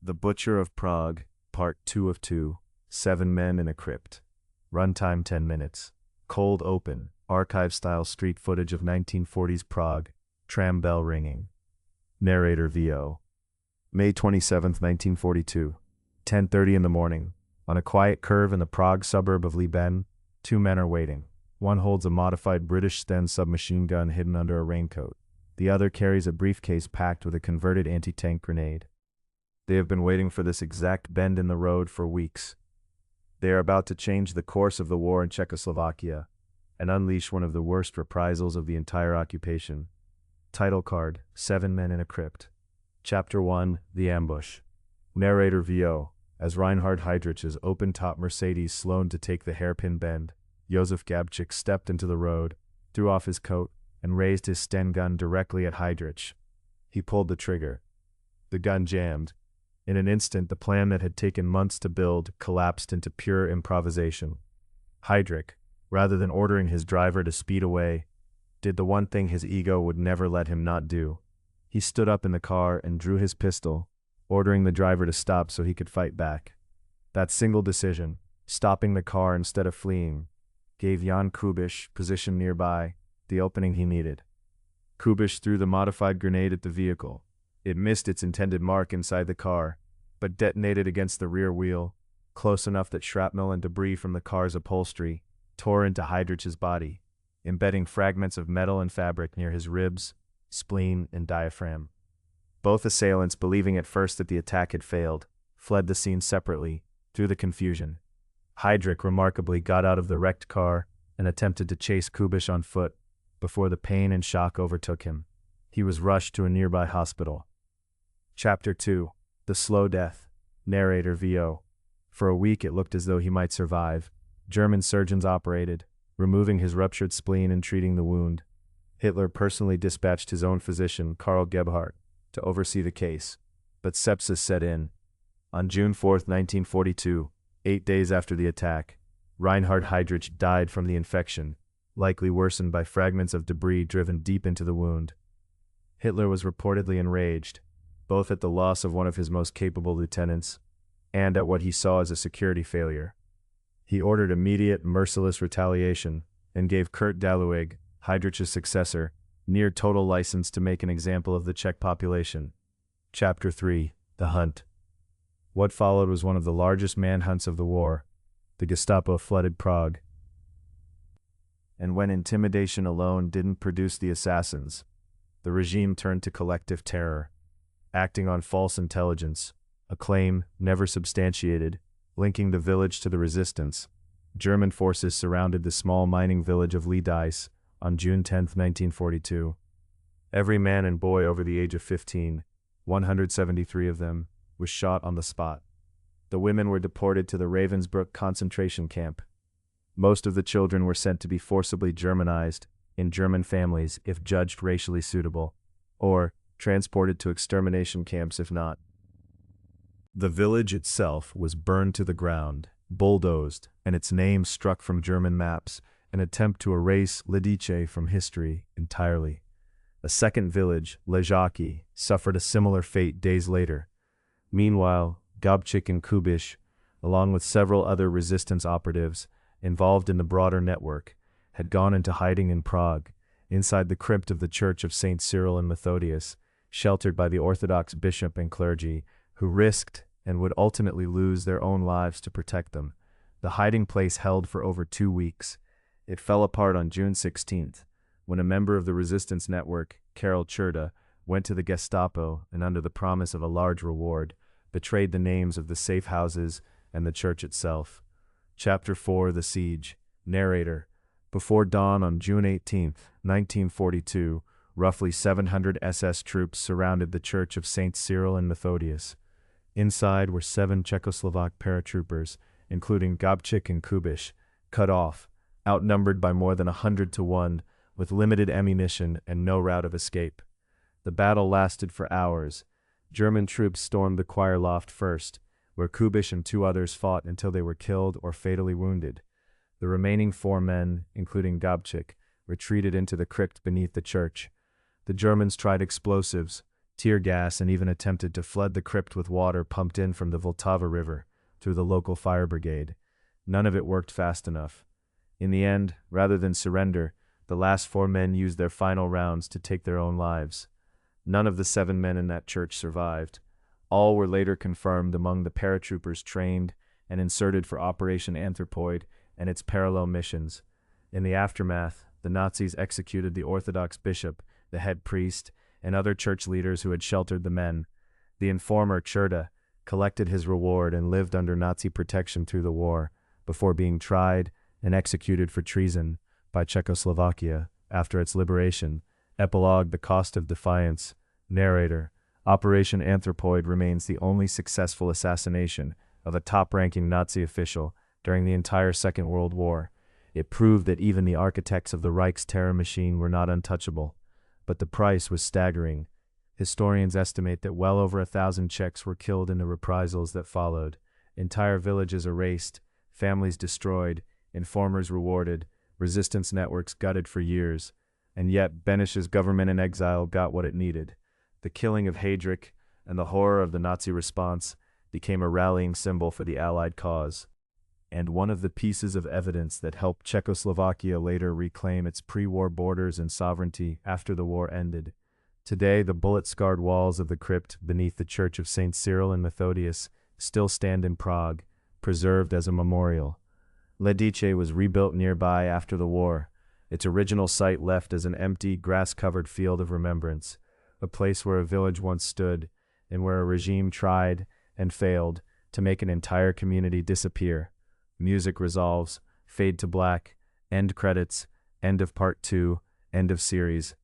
The Butcher of Prague, Part 2 of 2, 7 Men in a Crypt. Runtime 10 minutes. Cold open, archive-style street footage of 1940s Prague, tram bell ringing. Narrator VO. May 27, 1942. 10:30 in the morning. On a quiet curve in the Prague suburb of Lidice, two men are waiting. One holds a modified British Sten submachine gun hidden under a raincoat. The other carries a briefcase packed with a converted anti-tank grenade. They have been waiting for this exact bend in the road for weeks. They are about to change the course of the war in Czechoslovakia and unleash one of the worst reprisals of the entire occupation. Title card, 7 Men in a Crypt. Chapter 1, The Ambush. Narrator VO. As Reinhard Heydrich's open-top Mercedes slowed to take the hairpin bend, Josef Gabčík stepped into the road, threw off his coat, and raised his Sten gun directly at Heydrich. He pulled the trigger. The gun jammed. In an instant, the plan that had taken months to build collapsed into pure improvisation. Heydrich, rather than ordering his driver to speed away, did the one thing his ego would never let him not do. He stood up in the car and drew his pistol, ordering the driver to stop so he could fight back. That single decision, stopping the car instead of fleeing, gave Jan Kubiš, positioned nearby, the opening he needed. Kubiš threw the modified grenade at the vehicle. It missed its intended mark inside the car, but detonated against the rear wheel, close enough that shrapnel and debris from the car's upholstery tore into Heydrich's body, embedding fragments of metal and fabric near his ribs, spleen, and diaphragm. Both assailants, believing at first that the attack had failed, fled the scene separately, through the confusion. Heydrich remarkably got out of the wrecked car and attempted to chase Kubiš on foot before the pain and shock overtook him. He was rushed to a nearby hospital. Chapter 2, The Slow Death. Narrator VO. For a week it looked as though he might survive. German surgeons operated, removing his ruptured spleen and treating the wound. Hitler personally dispatched his own physician, Karl Gebhardt, to oversee the case, but sepsis set in. On June 4, 1942, 8 days after the attack, Reinhard Heydrich died from the infection, likely worsened by fragments of debris driven deep into the wound. Hitler was reportedly enraged, both at the loss of one of his most capable lieutenants and at what he saw as a security failure. He ordered immediate, merciless retaliation and gave Kurt Daluig, Heydrich's successor, near total license to make an example of the Czech population. Chapter 3, The Hunt. What followed was one of the largest manhunts of the war. The Gestapo flooded Prague. And when intimidation alone didn't produce the assassins, the regime turned to collective terror, acting on false intelligence, a claim never substantiated, linking the village to the resistance. German forces surrounded the small mining village of Lidice on June 10, 1942. Every man and boy over the age of 15, 173 of them, was shot on the spot. The women were deported to the Ravensbrück concentration camp. Most of the children were sent to be forcibly Germanized in German families if judged racially suitable, or transported to extermination camps if not. The village itself was burned to the ground, bulldozed, and its name struck from German maps, an attempt to erase Lidice from history entirely. A second village, Ležáky, suffered a similar fate days later. Meanwhile, Gabčík and Kubiš, along with several other resistance operatives involved in the broader network, had gone into hiding in Prague, inside the crypt of the Church of St. Cyril and Methodius, sheltered by the Orthodox bishop and clergy, who risked and would ultimately lose their own lives to protect them. The hiding place held for over 2 weeks. It fell apart on June 16th, when a member of the resistance network, Karel Čerda, went to the Gestapo and under the promise of a large reward, betrayed the names of the safe houses and the church itself. Chapter 4, The Siege. Narrator. Before dawn on June 18, 1942, roughly 700 SS troops surrounded the Church of St. Cyril and Methodius. Inside were 7 Czechoslovak paratroopers, including Gabčík and Kubiš, cut off, outnumbered by more than 100 to 1, with limited ammunition and no route of escape. The battle lasted for hours. German troops stormed the choir loft first, where Kubiš and 2 others fought until they were killed or fatally wounded. The remaining 4 men, including Gabčík, retreated into the crypt beneath the church. The Germans tried explosives, tear gas, and even attempted to flood the crypt with water pumped in from the Vltava River through the local fire brigade. None of it worked fast enough. In the end, rather than surrender, the last 4 men used their final rounds to take their own lives. None of the 7 men in that church survived. All were later confirmed among the paratroopers trained and inserted for Operation Anthropoid and its parallel missions. In the aftermath, the Nazis executed the Orthodox bishop, the head priest, and other church leaders who had sheltered the men. The informer, Cherda, collected his reward and lived under Nazi protection through the war, before being tried and executed for treason by Czechoslovakia after its liberation. Epilogue: The Cost of Defiance. Narrator: Operation Anthropoid remains the only successful assassination of a top-ranking Nazi official during the entire Second World War. It proved that even the architects of the Reich's terror machine were not untouchable. But the price was staggering. Historians estimate that well over 1,000 Czechs were killed in the reprisals that followed. Entire villages erased, families destroyed, informers rewarded, resistance networks gutted for years. And yet, Beneš's government in exile got what it needed. The killing of Heydrich and the horror of the Nazi response became a rallying symbol for the Allied cause, and one of the pieces of evidence that helped Czechoslovakia later reclaim its pre-war borders and sovereignty after the war ended. Today, the bullet-scarred walls of the crypt beneath the Church of St. Cyril and Methodius still stand in Prague, preserved as a memorial. Lidice was rebuilt nearby after the war, its original site left as an empty, grass-covered field of remembrance, a place where a village once stood, and where a regime tried and failed to make an entire community disappear. Music resolves, fade to black, end credits, end of part 2, end of series.